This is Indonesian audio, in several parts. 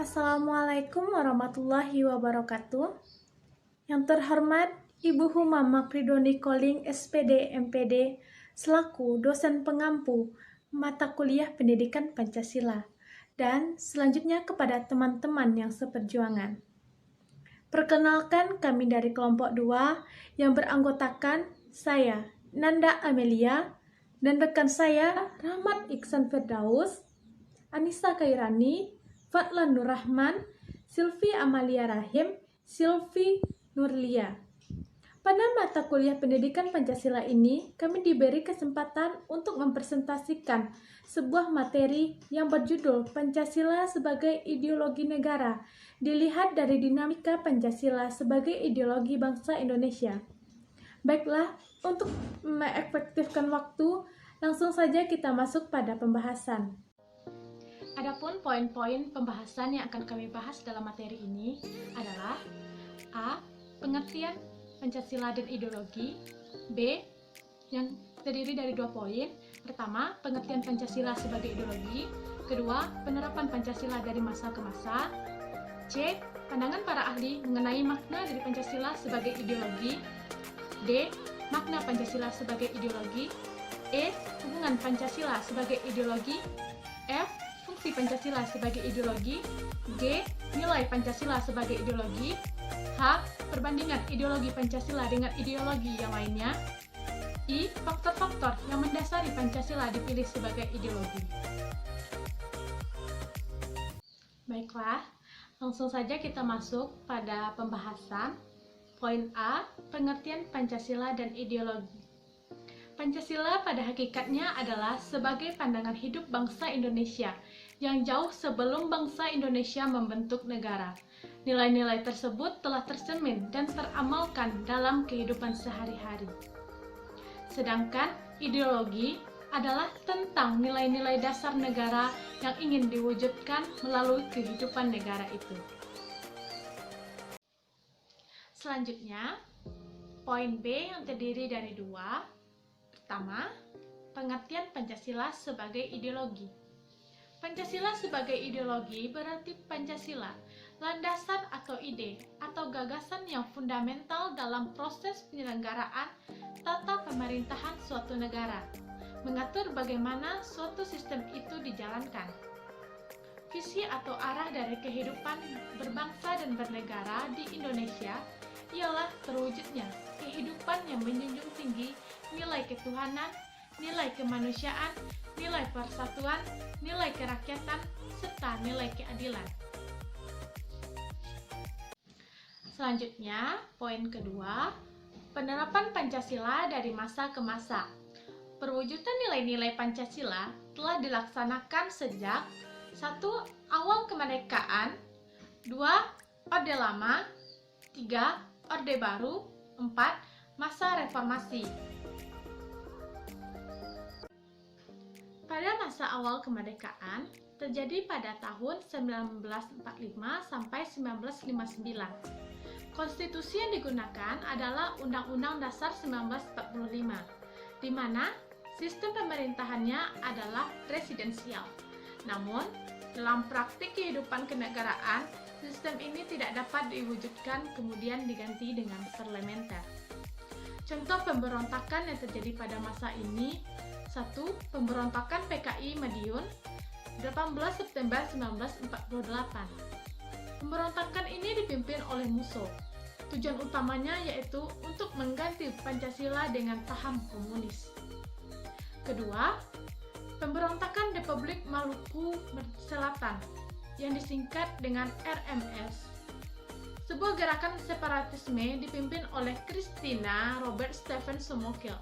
Assalamualaikum warahmatullahi wabarakatuh. Yang terhormat Ibu Humama Pridoni Koling SPD MPD selaku dosen pengampu mata kuliah Pendidikan Pancasila dan selanjutnya kepada teman-teman yang seperjuangan. Perkenalkan, kami dari kelompok 2 yang beranggotakan saya Nanda Amelia dan rekan saya Rahmat Iksan Firdaus, Anissa Kairani, Fatlan Nurrahman, Silvi Amalia Rahim, Silvi Nurlia. Pada mata kuliah Pendidikan Pancasila ini, kami diberi kesempatan untuk mempresentasikan sebuah materi yang berjudul Pancasila sebagai Ideologi Negara, dilihat dari dinamika Pancasila sebagai ideologi bangsa Indonesia. Baiklah, untuk mengefektifkan waktu, langsung saja kita masuk pada pembahasan. Adapun poin-poin pembahasan yang akan kami bahas dalam materi ini adalah A. Pengertian Pancasila dan ideologi. B. Yang terdiri dari 2 poin. Pertama, pengertian Pancasila sebagai ideologi. Kedua, penerapan Pancasila dari masa ke masa. C. Pandangan para ahli mengenai makna dari Pancasila sebagai ideologi. D. Makna Pancasila sebagai ideologi. E. Hubungan Pancasila sebagai ideologi. F. Fungsi Pancasila sebagai ideologi. G. Nilai Pancasila sebagai ideologi. H. Perbandingan ideologi Pancasila dengan ideologi yang lainnya. I. Faktor-faktor yang mendasari Pancasila dipilih sebagai ideologi. Baiklah, langsung saja kita masuk pada pembahasan. Poin A. Pengertian Pancasila dan ideologi. Pancasila pada hakikatnya adalah sebagai pandangan hidup bangsa Indonesia yang jauh sebelum bangsa Indonesia membentuk negara. Nilai-nilai tersebut telah tercermin dan teramalkan dalam kehidupan sehari-hari. Sedangkan ideologi adalah tentang nilai-nilai dasar negara yang ingin diwujudkan melalui kehidupan negara itu. Selanjutnya, poin B yang terdiri dari 2. Pertama, pengertian Pancasila sebagai ideologi. Pancasila sebagai ideologi berarti Pancasila, landasan atau ide atau gagasan yang fundamental dalam proses penyelenggaraan tata pemerintahan suatu negara, mengatur bagaimana suatu sistem itu dijalankan. Visi atau arah dari kehidupan berbangsa dan bernegara di Indonesia ialah terwujudnya kehidupan yang menjunjung tinggi nilai ketuhanan, nilai kemanusiaan, nilai persatuan, nilai kerakyatan, serta nilai keadilan. Selanjutnya, poin kedua, penerapan Pancasila dari masa ke masa. Perwujudan nilai-nilai Pancasila telah dilaksanakan sejak 1. Awal kemerdekaan, 2. Orde Lama, 3. Orde Baru, 4. Masa Reformasi. Pada masa awal kemerdekaan terjadi pada tahun 1945 sampai 1959. Konstitusi yang digunakan adalah Undang-Undang Dasar 1945, di mana sistem pemerintahannya adalah presidensial. Namun, dalam praktik kehidupan kenegaraan, sistem ini tidak dapat diwujudkan kemudian diganti dengan parlementer. Contoh pemberontakan yang terjadi pada masa ini: 1. Pemberontakan PKI Madiun 18 September 1948. Pemberontakan ini dipimpin oleh Musso. Tujuan utamanya yaitu untuk mengganti Pancasila dengan paham komunis. Kedua, pemberontakan Republik Maluku Selatan yang disingkat dengan RMS. Sebuah gerakan separatisme dipimpin oleh Christina Robert Stephen Somokel.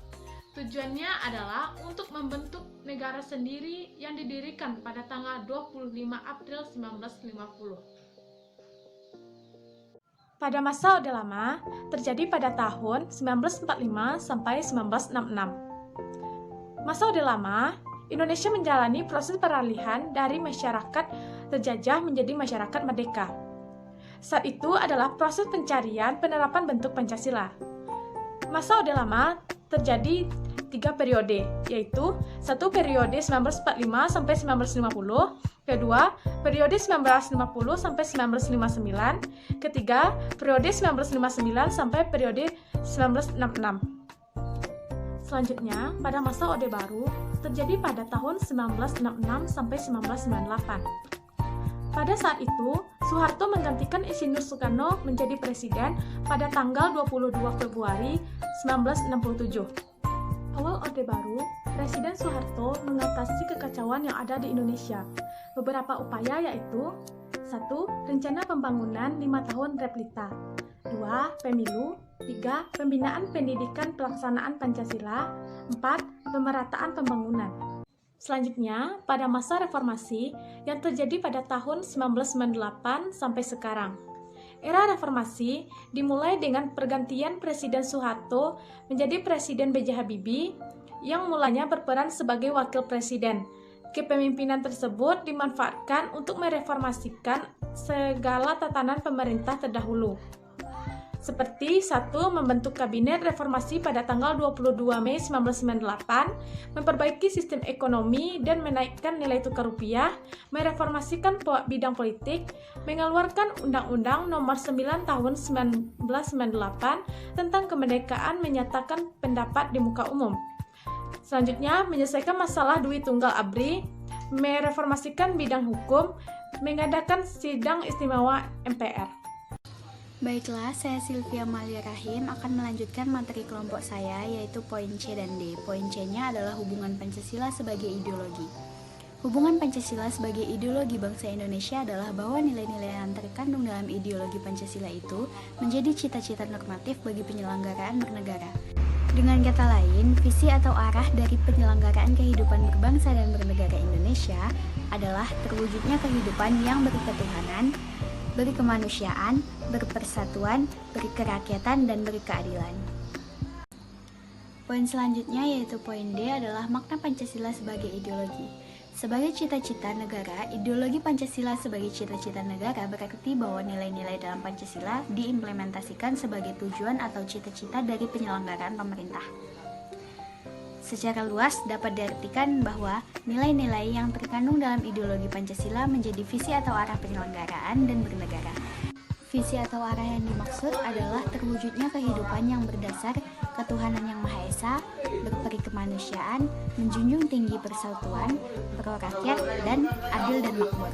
Tujuannya adalah untuk membentuk negara sendiri yang didirikan pada tanggal 25 April 1950. Pada masa Orde Lama terjadi pada tahun 1945 sampai 1966. Masa Orde Lama, Indonesia menjalani proses peralihan dari masyarakat terjajah menjadi masyarakat merdeka. Saat itu adalah proses pencarian penerapan bentuk Pancasila. Masa Orde Lama terjadi 3 periode, yaitu 1 periode 1945 sampai 1950, kedua periode 1950 sampai 1959, ketiga periode 1959 sampai periode 1966. Selanjutnya, pada masa Orde Baru terjadi pada tahun 1966 sampai 1998. Pada saat itu, Soeharto menggantikan Insinyur Soekarno menjadi presiden pada tanggal 22 Februari 1967. Awal Orde Baru, Presiden Soeharto mengatasi kekacauan yang ada di Indonesia. Beberapa upaya yaitu 1. Rencana pembangunan 5 tahun Replita, 2. Pemilu, 3. Pembinaan pendidikan pelaksanaan Pancasila, 4. Pemerataan pembangunan. Selanjutnya, pada masa reformasi yang terjadi pada tahun 1998 sampai sekarang. Era reformasi dimulai dengan pergantian Presiden Soeharto menjadi Presiden B.J. Habibie yang mulanya berperan sebagai wakil presiden. Kepemimpinan tersebut dimanfaatkan untuk mereformasikan segala tatanan pemerintah terdahulu. Seperti 1. Membentuk Kabinet Reformasi pada tanggal 22 Mei 1998, memperbaiki sistem ekonomi dan menaikkan nilai tukar rupiah, mereformasikan bidang politik, mengeluarkan Undang-Undang Nomor 9 Tahun 1998 tentang kemerdekaan menyatakan pendapat di muka umum. Selanjutnya, menyelesaikan masalah duit tunggal ABRI, mereformasikan bidang hukum, mengadakan sidang istimewa MPR. Baiklah, saya Sylvia Malia Rahim akan melanjutkan materi kelompok saya, yaitu poin C dan D. Poin C-nya adalah hubungan Pancasila sebagai ideologi. Hubungan Pancasila sebagai ideologi bangsa Indonesia adalah bahwa nilai-nilai yang terkandung dalam ideologi Pancasila itu menjadi cita-cita normatif bagi penyelenggaraan bernegara. Dengan kata lain, visi atau arah dari penyelenggaraan kehidupan berbangsa dan bernegara Indonesia adalah terwujudnya kehidupan yang berketuhanan, berkemanusiaan, berpersatuan, berkerakyatan, dan berkeadilan. Poin selanjutnya yaitu poin D adalah makna Pancasila sebagai ideologi. Sebagai cita-cita negara, ideologi Pancasila sebagai cita-cita negara berarti bahwa nilai-nilai dalam Pancasila diimplementasikan sebagai tujuan atau cita-cita dari penyelenggaraan pemerintah. Secara luas dapat diartikan bahwa nilai-nilai yang terkandung dalam ideologi Pancasila menjadi visi atau arah penyelenggaraan dan bernegara. Visi atau arah yang dimaksud adalah terwujudnya kehidupan yang berdasar ketuhanan yang Maha Esa, berperi kemanusiaan, menjunjung tinggi persatuan, pro rakyat, dan adil dan makmur.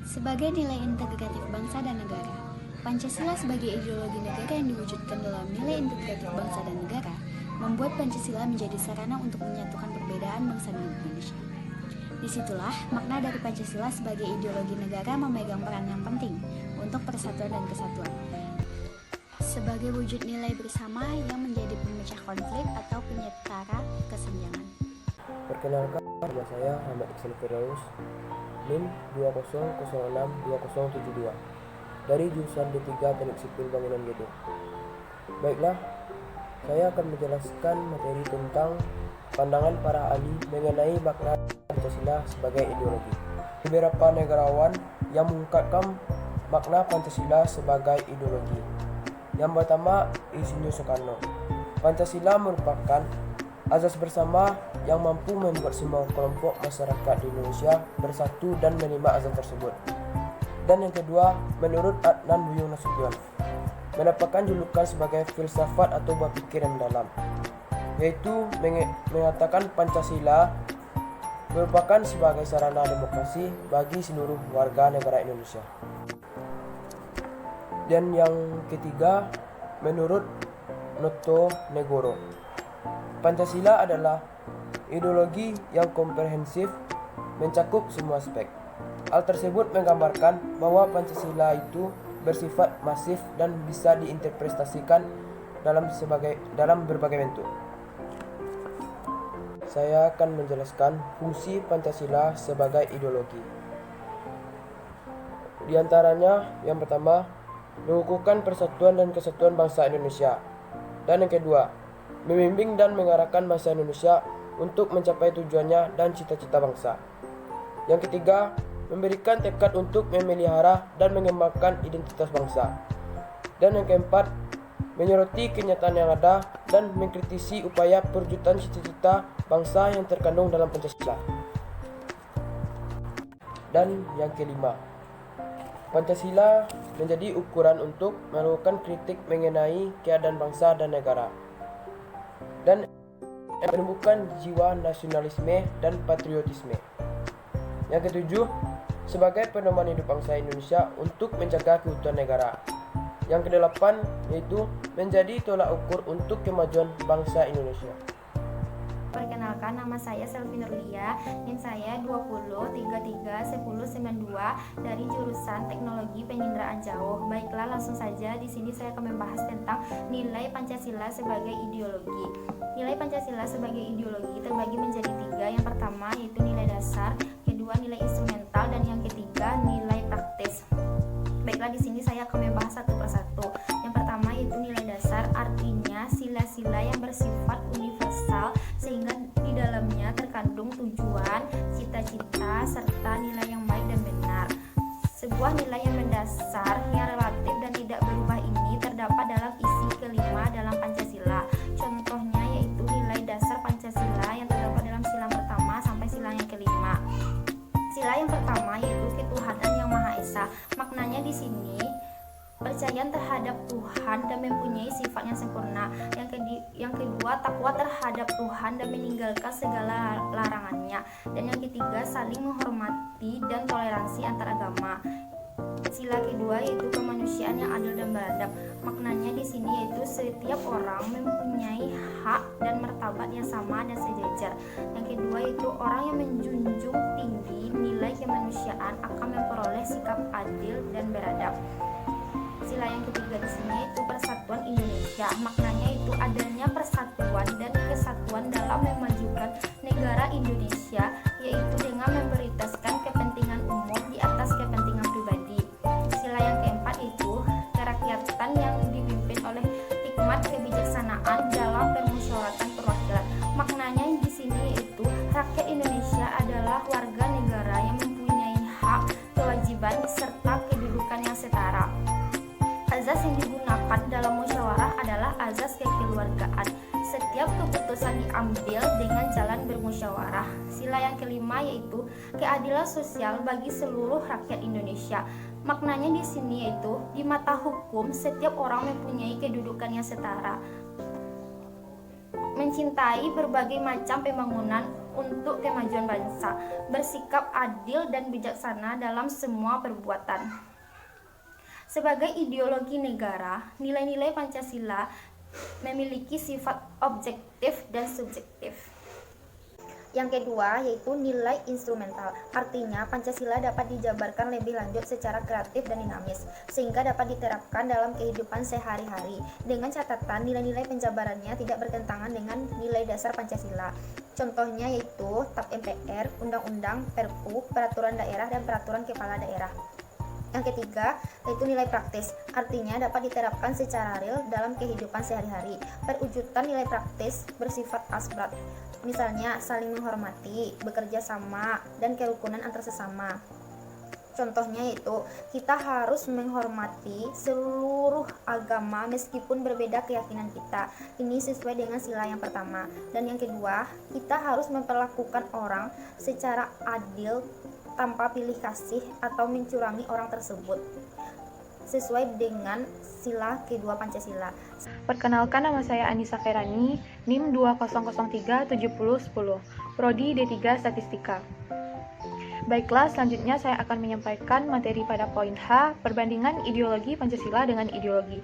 Sebagai nilai integratif bangsa dan negara, Pancasila sebagai ideologi negara yang diwujudkan dalam nilai integratif bangsa dan negara membuat Pancasila menjadi sarana untuk menyatukan perbedaan bangsa dan Indonesia. Disitulah makna dari Pancasila sebagai ideologi negara memegang peran yang penting untuk persatuan dan kesatuan. Sebagai wujud nilai bersama yang menjadi pemecah konflik atau penyetara kesenjangan. Perkenalkan, nama saya Ahmad Iksan Firdaus, NIM 20062072 dari jurusan D3 Teknik Sipil Bangunan Gedung. Baiklah, saya akan menjelaskan materi tentang pandangan para ahli mengenai makna Pancasila sebagai ideologi. Beberapa negarawan yang mengungkapkan makna Pancasila sebagai ideologi. Yang pertama, Insinyur Soekarno. Pancasila merupakan azas bersama yang mampu membuat semua kelompok masyarakat di Indonesia bersatu dan menerima azas tersebut. Dan yang kedua, menurut Adnan Buyung Nasution, mendapatkan julukan sebagai filsafat atau berpikir yang dalam, yaitu mengatakan Pancasila merupakan sebagai sarana demokrasi bagi seluruh warga negara Indonesia. Dan yang ketiga, menurut Noto Negoro, Pancasila adalah ideologi yang komprehensif, mencakup semua aspek. Hal tersebut menggambarkan bahwa Pancasila itu bersifat masif dan bisa diinterpretasikan dalam berbagai bentuk. Saya akan menjelaskan fungsi Pancasila sebagai ideologi. Di antaranya, yang pertama, mengukuhkan persatuan dan kesatuan bangsa Indonesia. Dan yang kedua, membimbing dan mengarahkan bangsa Indonesia untuk mencapai tujuannya dan cita-cita bangsa. Yang ketiga, memberikan tekad untuk memelihara dan mengembangkan identitas bangsa. Dan yang keempat, menyoroti kenyataan yang ada, dan mengkritisi upaya perwujudan cita-cita bangsa yang terkandung dalam Pancasila. Dan yang kelima, Pancasila menjadi ukuran untuk melakukan kritik mengenai keadaan bangsa dan negara, dan menumbuhkan jiwa nasionalisme dan patriotisme. Yang ketujuh, sebagai pedoman hidup bangsa Indonesia untuk menjaga keutuhan negara. Yang kedelapan, yaitu menjadi tolak ukur untuk kemajuan bangsa Indonesia. Perkenalkan, nama saya Selvi Nurlia, NIM saya 20331092 dari jurusan Teknologi Penginderaan Jauh. Baiklah, langsung saja di sini saya akan membahas tentang nilai Pancasila sebagai ideologi. Nilai Pancasila sebagai ideologi terbagi menjadi tiga. Yang pertama yaitu nilai dasar, kedua nilai instrumental, dan yang ketiga nilai praktis. Baiklah, di sini saya akan membahas satu persatu. Yang pertama yaitu nilai dasar, artinya sila-sila yang bersifat universal sehingga di dalamnya terkandung tujuan, cita-cita, serta nilai yang baik dan benar. Sebuah nilai yang mendasar, yang relatif dan tidak berubah ini terdapat dalam isi kelima dalam Pancasila. Contohnya yaitu nilai dasar Pancasila yang terdapat dalam sila pertama sampai sila yang kelima. Sila yang pertama yaitu ketuhanan yang Maha Esa. Maknanya di sini percaya terhadap Tuhan dan mempunyai sifat yang sempurna. Yang kedua, takwa terhadap Tuhan dan meninggalkan segala larangannya. Dan yang ketiga, saling menghormati dan toleransi antar agama. Sila kedua yaitu kemanusiaan yang adil dan beradab. Maknanya di sini yaitu setiap orang mempunyai hak dan martabat yang sama dan sejajar. Yang kedua yaitu orang yang menjunjung tinggi nilai kemanusiaan akan memperoleh sikap adil dan beradab. Sila yang ketiga di sini yaitu persatuan Indonesia. Maknanya itu adanya persatuan dan kesatuan dalam memajukan negara Indonesia, yaitu dengan memprioritaskan kepentingan umum di atas kepentingan pribadi. Sila yang keempat itu kerakyatan yang dipimpin oleh hikmat kebijaksanaan dalam permusyawaratan perwakilan. Maknanya di sini yaitu rakyat Indonesia adalah warga negara yang mempunyai hak, kewajiban serta kedudukan yang setara. Azas yang digunakan dalam musyawarah adalah azas kekeluargaan. Setiap keputusan diambil dengan jalan bermusyawarah. Sila yang kelima yaitu keadilan sosial bagi seluruh rakyat Indonesia. Maknanya di sini yaitu di mata hukum setiap orang mempunyai kedudukan yang setara. Mencintai berbagai macam pembangunan untuk kemajuan bangsa. Bersikap adil dan bijaksana dalam semua perbuatan. Sebagai ideologi negara, nilai-nilai Pancasila memiliki sifat objektif dan subjektif. Yang kedua yaitu nilai instrumental. Artinya Pancasila dapat dijabarkan lebih lanjut secara kreatif dan dinamis, sehingga dapat diterapkan dalam kehidupan sehari-hari. Dengan catatan nilai-nilai penjabarannya tidak bertentangan dengan nilai dasar Pancasila. Contohnya yaitu TAP MPR, Undang-Undang, Perpu, Peraturan Daerah, dan Peraturan Kepala Daerah. Yang ketiga, yaitu nilai praktis. Artinya dapat diterapkan secara real dalam kehidupan sehari-hari. Perwujudan nilai praktis bersifat asbrat. Misalnya, saling menghormati, bekerja sama, dan kerukunan antar sesama. Contohnya yaitu, kita harus menghormati seluruh agama meskipun berbeda keyakinan kita. Ini sesuai dengan sila yang pertama. Dan yang kedua, kita harus memperlakukan orang secara adil tanpa pilih kasih atau mencurangi orang tersebut, sesuai dengan sila kedua Pancasila. Perkenalkan, nama saya Anissa Khairani, NIM 20037010, Prodi D3 Statistika. Baiklah, selanjutnya saya akan menyampaikan materi pada poin H, perbandingan ideologi Pancasila dengan ideologi.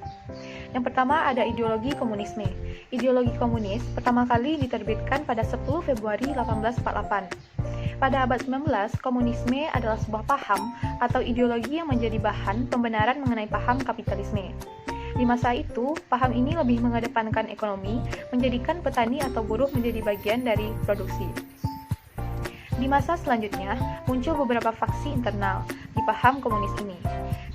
Yang pertama ada ideologi komunisme. Ideologi komunis pertama kali diterbitkan pada 10 Februari 1848. Pada abad 19, komunisme adalah sebuah paham atau ideologi yang menjadi bahan pembenaran mengenai paham kapitalisme. Di masa itu, paham ini lebih mengedepankan ekonomi, menjadikan petani atau buruh menjadi bagian dari produksi. Di masa selanjutnya, muncul beberapa faksi internal di paham komunis ini,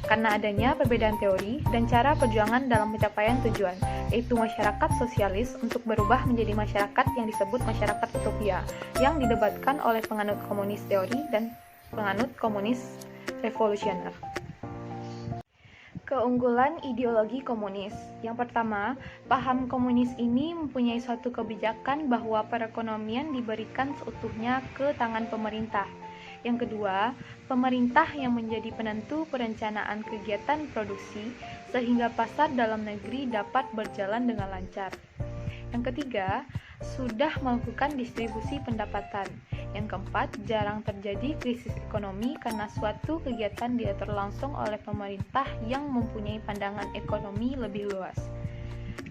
karena adanya perbedaan teori dan cara perjuangan dalam pencapaian tujuan, yaitu masyarakat sosialis untuk berubah menjadi masyarakat yang disebut masyarakat utopia, yang didebatkan oleh penganut komunis teori dan penganut komunis revolusioner. Keunggulan ideologi komunis. Yang pertama, paham komunis ini mempunyai suatu kebijakan bahwa perekonomian diberikan seutuhnya ke tangan pemerintah. Yang kedua, pemerintah yang menjadi penentu perencanaan kegiatan produksi sehingga pasar dalam negeri dapat berjalan dengan lancar. Yang ketiga, sudah melakukan distribusi pendapatan. Yang keempat, jarang terjadi krisis ekonomi karena suatu kegiatan diatur langsung oleh pemerintah yang mempunyai pandangan ekonomi lebih luas.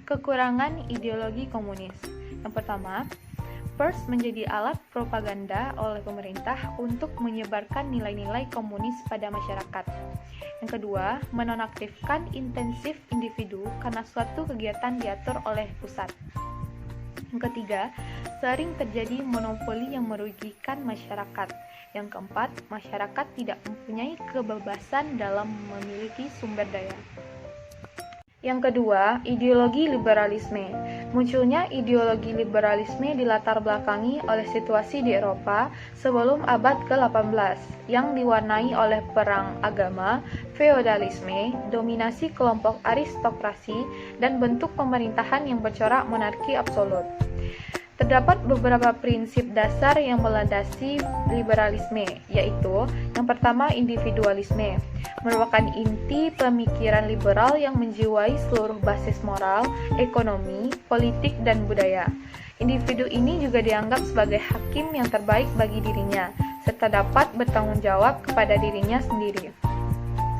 Kekurangan ideologi komunis. Yang pertama, pers menjadi alat propaganda oleh pemerintah untuk menyebarkan nilai-nilai komunis pada masyarakat. Yang kedua, menonaktifkan intensif individu karena suatu kegiatan diatur oleh pusat. Yang ketiga, sering terjadi monopoli yang merugikan masyarakat. Yang keempat, masyarakat tidak mempunyai kebebasan dalam memiliki sumber daya. Yang kedua, ideologi liberalisme. Munculnya ideologi liberalisme dilatar belakangi oleh situasi di Eropa sebelum abad ke-18 yang diwarnai oleh perang agama, feodalisme, dominasi kelompok aristokrasi, dan bentuk pemerintahan yang bercorak monarki absolut. Terdapat beberapa prinsip dasar yang melandasi liberalisme, yaitu yang pertama individualisme, merupakan inti pemikiran liberal yang menjiwai seluruh basis moral, ekonomi, politik, dan budaya. Individu ini juga dianggap sebagai hakim yang terbaik bagi dirinya, serta dapat bertanggung jawab kepada dirinya sendiri.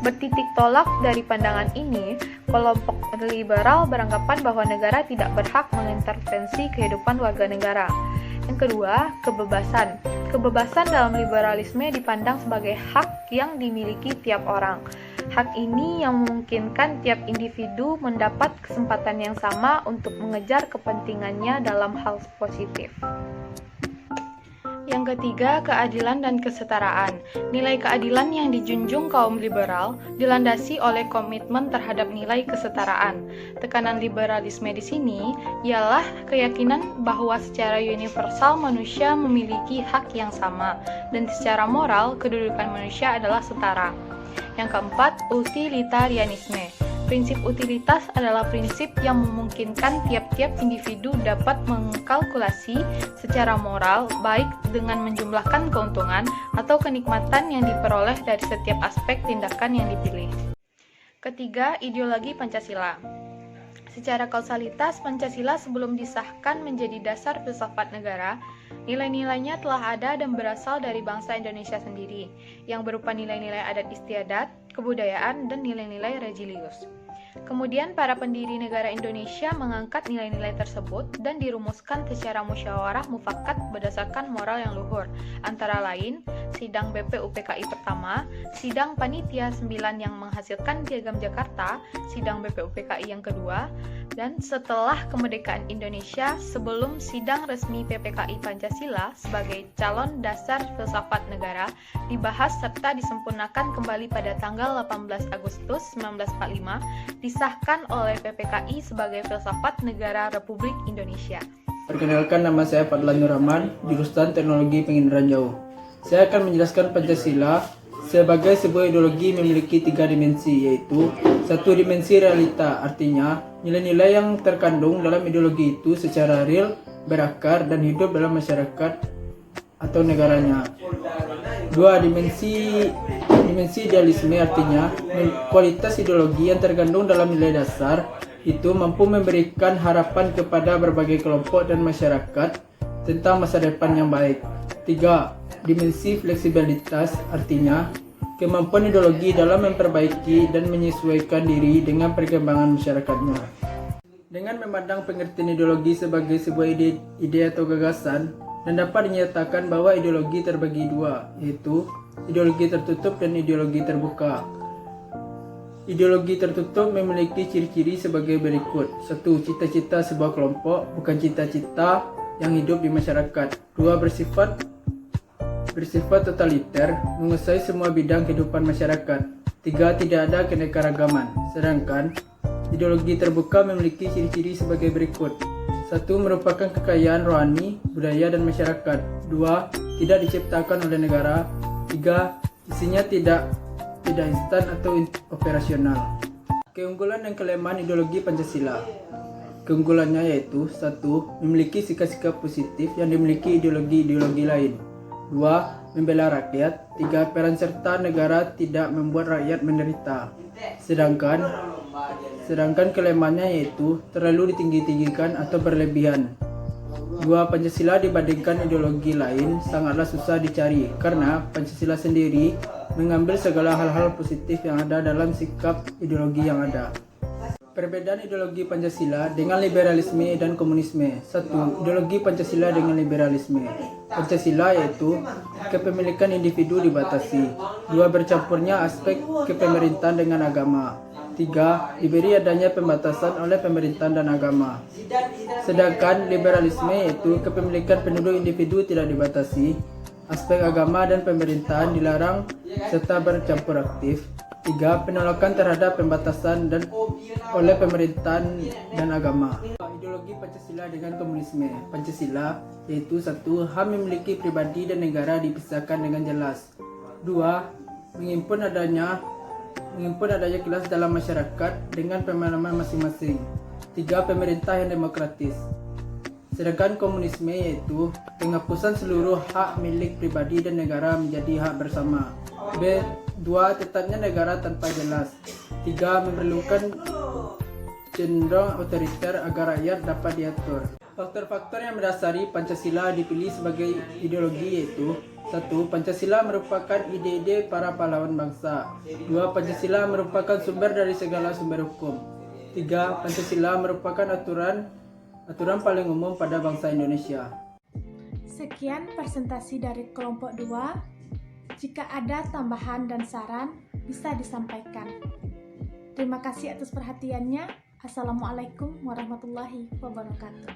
Bertitik tolak dari pandangan ini, kelompok liberal beranggapan bahwa negara tidak berhak mengintervensi kehidupan warga negara. Yang kedua, kebebasan. Kebebasan dalam liberalisme dipandang sebagai hak yang dimiliki tiap orang. Hak ini yang memungkinkan tiap individu mendapat kesempatan yang sama untuk mengejar kepentingannya dalam hal positif. Yang ketiga, keadilan dan kesetaraan. Nilai keadilan yang dijunjung kaum liberal dilandasi oleh komitmen terhadap nilai kesetaraan. Tekanan liberalisme di sini ialah keyakinan bahwa secara universal manusia memiliki hak yang sama dan secara moral kedudukan manusia adalah setara. Yang keempat, utilitarianisme. Prinsip utilitas adalah prinsip yang memungkinkan tiap-tiap individu dapat mengkalkulasi secara moral baik dengan menjumlahkan keuntungan atau kenikmatan yang diperoleh dari setiap aspek tindakan yang dipilih. Ketiga, ideologi Pancasila. Secara kausalitas, Pancasila sebelum disahkan menjadi dasar filsafat negara, nilai-nilainya telah ada dan berasal dari bangsa Indonesia sendiri, yang berupa nilai-nilai adat istiadat, kebudayaan, dan nilai-nilai religius. Kemudian para pendiri negara Indonesia mengangkat nilai-nilai tersebut dan dirumuskan secara musyawarah mufakat berdasarkan moral yang luhur, antara lain Sidang BPUPKI pertama, Sidang Panitia 9 yang menghasilkan Piagam Jakarta, Sidang BPUPKI yang kedua, dan setelah kemerdekaan Indonesia sebelum Sidang Resmi PPKI Pancasila sebagai calon dasar filsafat negara dibahas serta disempurnakan kembali pada tanggal 18 Agustus 1945 disahkan oleh PPKI sebagai filsafat negara Republik Indonesia. Perkenalkan, nama saya Fadlan Nur Rahman, jurusan Teknologi Penginderaan Jauh. Saya akan menjelaskan Pancasila sebagai sebuah ideologi memiliki 3 dimensi, yaitu 1 dimensi realita, artinya nilai-nilai yang terkandung dalam ideologi itu secara real, berakar, dan hidup dalam masyarakat atau negaranya. 2 dimensi idealisme, artinya kualitas ideologi yang terkandung dalam nilai dasar itu mampu memberikan harapan kepada berbagai kelompok dan masyarakat tentang masa depan yang baik. 3. Dimensi fleksibilitas, artinya kemampuan ideologi dalam memperbaiki dan menyesuaikan diri dengan perkembangan masyarakatnya. Dengan memandang pengertian ideologi sebagai sebuah ide atau gagasan, dan dapat dinyatakan bahwa ideologi terbagi 2, yaitu ideologi tertutup dan ideologi terbuka. Ideologi tertutup memiliki ciri-ciri sebagai berikut. 1. Cita-cita sebuah kelompok, bukan cita-cita yang hidup di masyarakat. 2. Bersifat totaliter, menguasai semua bidang kehidupan masyarakat. 3. Tidak ada keanekaragaman. Sedangkan ideologi terbuka memiliki ciri-ciri sebagai berikut. 1. Merupakan kekayaan rohani, budaya, dan masyarakat. 2. Tidak diciptakan oleh negara. 3. Isinya tidak instan atau operasional. Keunggulan dan kelemahan ideologi Pancasila. Keunggulannya yaitu 1. Memiliki sikap-sikap positif yang dimiliki ideologi-ideologi lain. 2. Membela rakyat. 3. Peran serta negara tidak membuat rakyat menderita. Sedangkan kelemahannya yaitu terlalu ditinggi-tinggikan atau berlebihan. 2. Pancasila dibandingkan ideologi lain sangatlah susah dicari karena Pancasila sendiri mengambil segala hal-hal positif yang ada dalam sikap ideologi yang ada. Perbedaan ideologi Pancasila dengan liberalisme dan komunisme. 1. Ideologi Pancasila dengan liberalisme. Pancasila yaitu kepemilikan individu dibatasi. 2. Bercampurnya aspek kepemerintahan dengan agama. 3. Diberi adanya pembatasan oleh pemerintahan dan agama. Sedangkan liberalisme yaitu kepemilikan penduduk individu tidak dibatasi, aspek agama dan pemerintahan dilarang serta bercampur aktif. 3. Penolakan terhadap pembatasan dan oleh pemerintahan dan agama. Ideologi Pancasila dengan komunisme. Pancasila yaitu 1. HAM memiliki pribadi dan negara dipisahkan dengan jelas. 2. Menghimpun adanya kelas dalam masyarakat dengan pemahaman masing-masing. 3. Pemerintah yang demokratis. Sedangkan komunisme yaitu penghapusan seluruh hak milik pribadi dan negara menjadi hak bersama. 2. Tetapnya negara tanpa jelas. 3. Memerlukan cenderung otoriter agar rakyat dapat diatur. Faktor-faktor yang mendasari Pancasila dipilih sebagai ideologi yaitu 1. Pancasila merupakan ide-ide para pahlawan bangsa. 2. Pancasila merupakan sumber dari segala sumber hukum. 3. Pancasila merupakan aturan paling umum pada bangsa Indonesia. Sekian presentasi dari kelompok 2. Jika ada tambahan dan saran, bisa disampaikan. Terima kasih atas perhatiannya. Assalamualaikum warahmatullahi wabarakatuh.